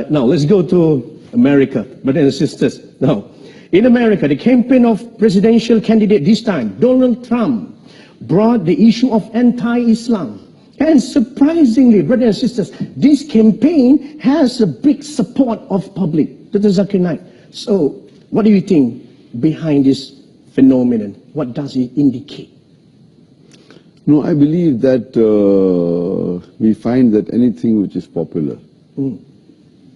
Now, let's go to America, brothers and sisters. Now, in America, the campaign of presidential candidate this time, Donald Trump, brought the issue of anti-Islam. And surprisingly, brothers and sisters, this campaign has a big support of public. Dr. Zakir Naik. So, what do you think behind this phenomenon? What does it indicate? No, I believe that we find that anything which is popular,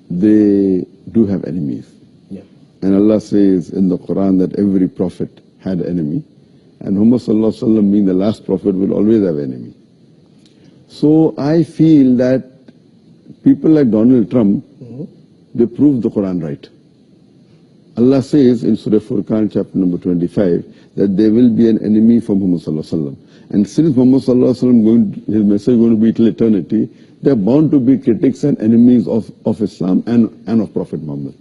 they do have enemies. Yeah. And Allah says in the Quran that every prophet had an enemy. And Muhammad Sallallahu Alaihi Wasallam, being the last prophet, will always have an enemy. So I feel that people like Donald Trump, they prove the Quran right. Allah says in Surah Furqan chapter number 25 that there will be an enemy for Muhammad Sallallahu Alaihi Wasallam. And since Muhammad Sallallahu Alaihi Wasallam, his message is going to be till eternity, they are bound to be critics and enemies of Islam and of Prophet Muhammad.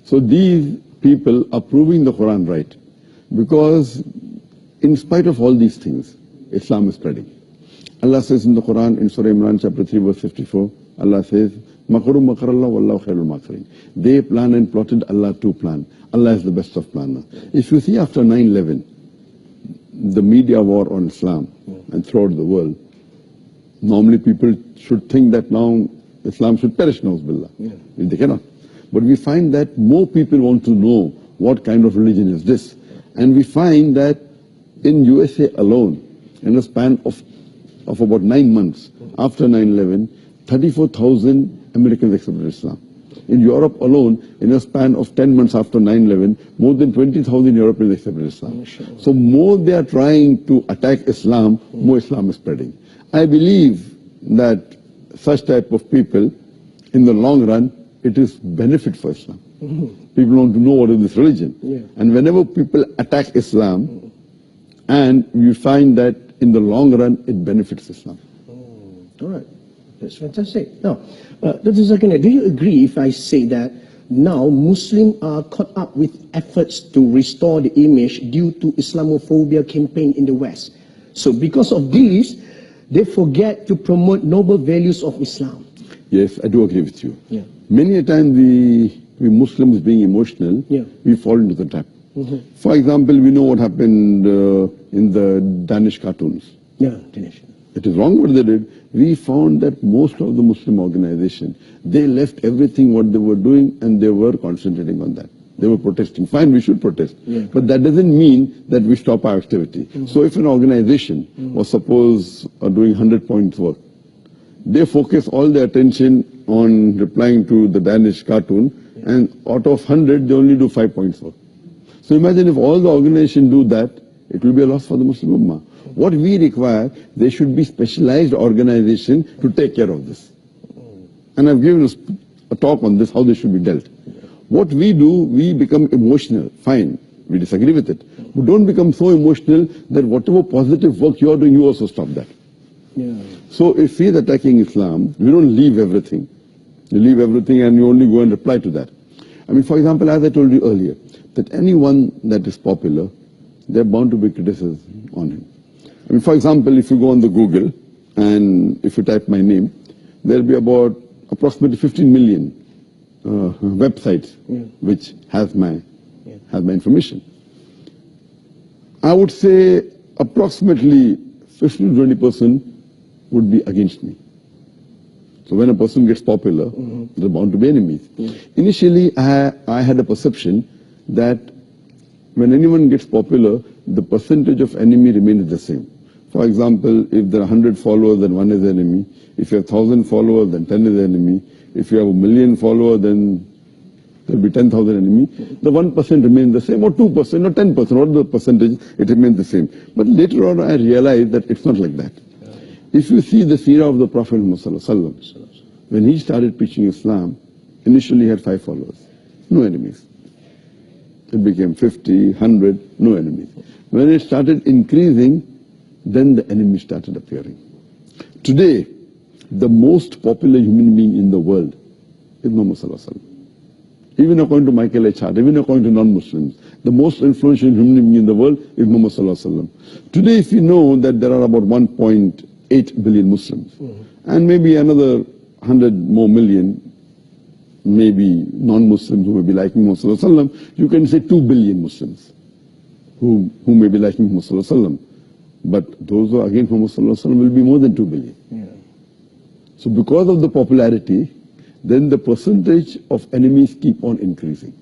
So these people are proving the Quran right. Because in spite of all these things, Islam is spreading. Allah says in the Quran, in Surah Imran chapter 3 verse 54, Allah says, Makaru makarallah wallahu khairul makirin. They plan and plotted, Allah too plan. Allah is the best of planners. If you see after 9/11, the media war on Islam and throughout the world, normally people should think that now Islam should perish, na'uzubillah. They cannot. But we find that more people want to know what kind of religion is this. And we find that in USA alone, in a span of about 9 months after 9/11, 34,000 Americans accepted Islam. In Europe alone, in a span of 10 months after 9/11, more than 20,000 Europeans accepted Islam. So more they are trying to attack Islam, more Islam is spreading. I believe that such type of people, in the long run, it is benefit for Islam. People want to know what is this religion. And whenever people attack Islam, and we find that in the long run, it benefits Islam. All right. That's fantastic. Now, Dr. Zakir Naik, do you agree if I say that now Muslims are caught up with efforts to restore the image due to Islamophobia campaign in the West? So because of this, they forget to promote noble values of Islam. Yes, I do agree with you. Many a time we Muslims being emotional, we fall into the trap. For example, we know what happened in the Danish cartoons. Danish. It is wrong what they did. We found that most of the Muslim organizations, they left everything what they were doing and they were concentrating on that. They were protesting. Fine, we should protest. But that doesn't mean that we stop our activity. So if an organization was suppose doing 100 points work, they focus all their attention on replying to the Danish cartoon, and out of 100, they only do 5 points work. So imagine if all the organizations do that, it will be a loss for the Muslim Ummah. What we require, there should be specialized organization to take care of this. And I've given a talk on this, how this should be dealt. What we do, we become emotional. Fine, we disagree with it. But don't become so emotional that whatever positive work you are doing, you also stop that. So if he is attacking Islam, we don't leave everything. You leave everything and you only go and reply to that. I mean, for example, as I told you earlier, that anyone that is popular, they're bound to be criticism on him. I mean, for example, if you go on the Google and if you type my name, there'll be about approximately 15 million websites which has my information. I would say approximately 15 to 20% would be against me. So when a person gets popular, they're bound to be enemies. Initially, I had a perception that when anyone gets popular, the percentage of enemy remains the same. For example, if there are 100 followers, then 1 is enemy. If you have 1,000 followers, then 10 is enemy. If you have 1,000,000 followers, then there will be 10,000 enemy. The 1% remains the same, or 2%, or 10%, or the percentage, it remains the same. But later on, I realized that it's not like that. If you see the seerah of the Prophet Muhammad, when he started preaching Islam, initially he had 5 followers, no enemies. It became 50, 100, no enemies. When it started increasing, then the enemy started appearing. Today, the most popular human being in the world is Muhammad Sallallahu Alaihi Wasallam. Even according to Michael H. Hart, even according to non-Muslims, the most influential human being in the world is Muhammad Sallallahu Alaihi Wasallam. Today, if you know that there are about 1.8 billion Muslims, and maybe another 100 more million maybe non-Muslims who may be liking Muhammad Sallallahu Alaihi Wasallam, you can say 2 billion Muslims who may be liking Muhammad Sallallahu Alaihi Wasallam. But those who are against Muhammad Sallallahu Alaihi Wasallam will be more than 2 billion. Yeah. So because of the popularity, then the percentage of enemies keep on increasing.